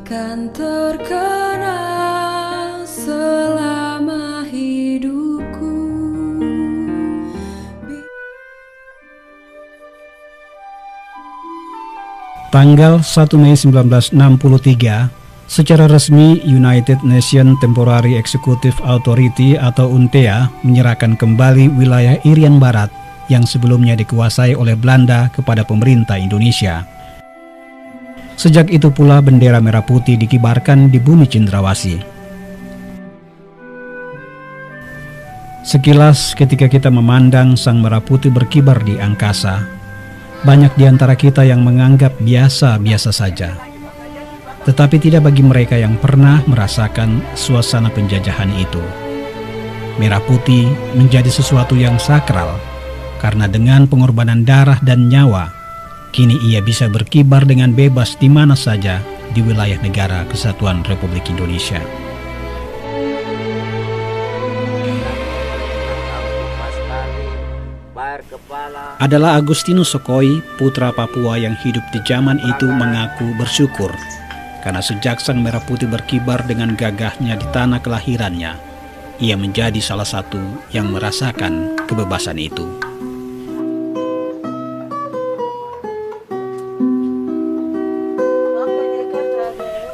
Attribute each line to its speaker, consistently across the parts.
Speaker 1: Kan terkenang selama hidupku.
Speaker 2: Tanggal 1 Mei 1963, secara resmi United Nations Temporary Executive Authority atau UNTEA menyerahkan kembali wilayah Irian Barat yang sebelumnya dikuasai oleh Belanda kepada pemerintah Indonesia. Sejak itu pula bendera merah putih dikibarkan di bumi Cendrawasih. Sekilas ketika kita memandang sang merah putih berkibar di angkasa, banyak di antara kita yang menganggap biasa-biasa saja. Tetapi tidak bagi mereka yang pernah merasakan suasana penjajahan itu. Merah putih menjadi sesuatu yang sakral, karena dengan pengorbanan darah dan nyawa, kini ia bisa berkibar dengan bebas di mana saja di wilayah negara Kesatuan Republik Indonesia. Adalah Agustinus Sokoi, putra Papua yang hidup di zaman itu, mengaku bersyukur karena sejak sang merah putih berkibar dengan gagahnya di tanah kelahirannya, ia menjadi salah satu yang merasakan kebebasan itu.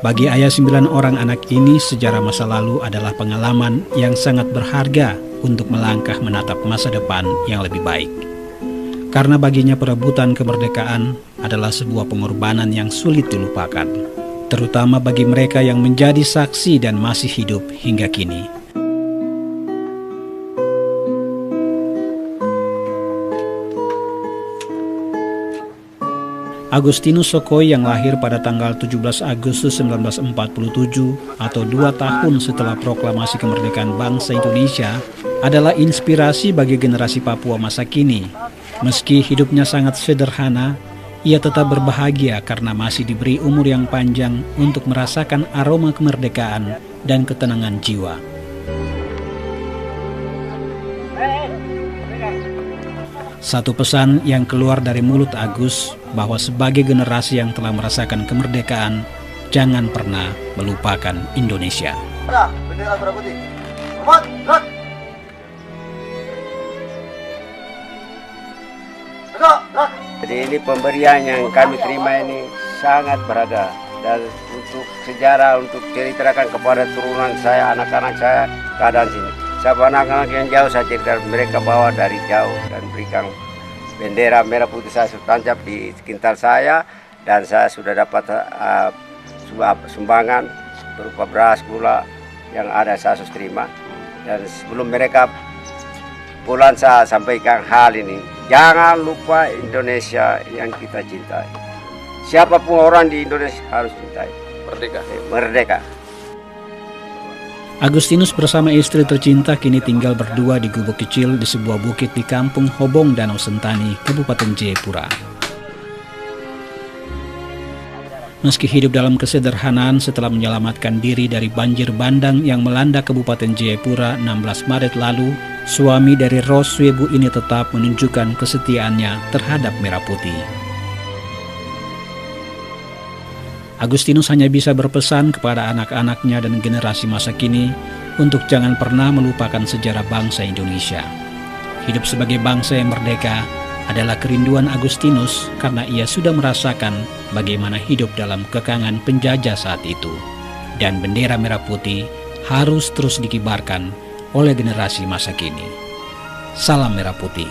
Speaker 2: Bagi ayah 9 orang anak ini, sejarah masa lalu adalah pengalaman yang sangat berharga untuk melangkah menatap masa depan yang lebih baik. Karena baginya perebutan kemerdekaan adalah sebuah pengorbanan yang sulit dilupakan, terutama bagi mereka yang menjadi saksi dan masih hidup hingga kini. Agustinus Sokoi yang lahir pada tanggal 17 Agustus 1947 atau 2 tahun setelah proklamasi kemerdekaan bangsa Indonesia adalah inspirasi bagi generasi Papua masa kini. Meski hidupnya sangat sederhana, ia tetap berbahagia karena masih diberi umur yang panjang untuk merasakan aroma kemerdekaan dan ketenangan jiwa. Satu pesan yang keluar dari mulut Agus bahwa sebagai generasi yang telah merasakan kemerdekaan, jangan pernah melupakan Indonesia.
Speaker 3: Bendera merah putih. Jadi ini pemberian yang kami terima ini sangat berharga, dan untuk sejarah, untuk ceritakan kepada turunan saya, anak-anak saya keadaan sini. Siapa anak-anak yang jauh saya ceritakan, mereka bawa dari jauh dan berikan bendera merah putih. Saya sudah tancap di sekitar saya, dan saya sudah dapat sumbangan berupa beras, gula yang ada saya harus terima. Dan sebelum mereka pulang saya sampaikan hal ini, jangan lupa Indonesia yang kita cintai. Siapapun orang di Indonesia harus cintai. Merdeka. Merdeka.
Speaker 2: Agustinus bersama istri tercinta kini tinggal berdua di gubuk kecil di sebuah bukit di Kampung Hobong, Danau Sentani, Kabupaten Jayapura. Meski hidup dalam kesederhanaan setelah menyelamatkan diri dari banjir bandang yang melanda Kabupaten Jayapura 16 Maret lalu, suami dari Roswebu ini tetap menunjukkan kesetiaannya terhadap merah putih. Agustinus hanya bisa berpesan kepada anak-anaknya dan generasi masa kini untuk jangan pernah melupakan sejarah bangsa Indonesia. Hidup sebagai bangsa yang merdeka adalah kerinduan Agustinus karena ia sudah merasakan bagaimana hidup dalam kekangan penjajah saat itu. Dan bendera merah putih harus terus dikibarkan oleh generasi masa kini. Salam merah putih.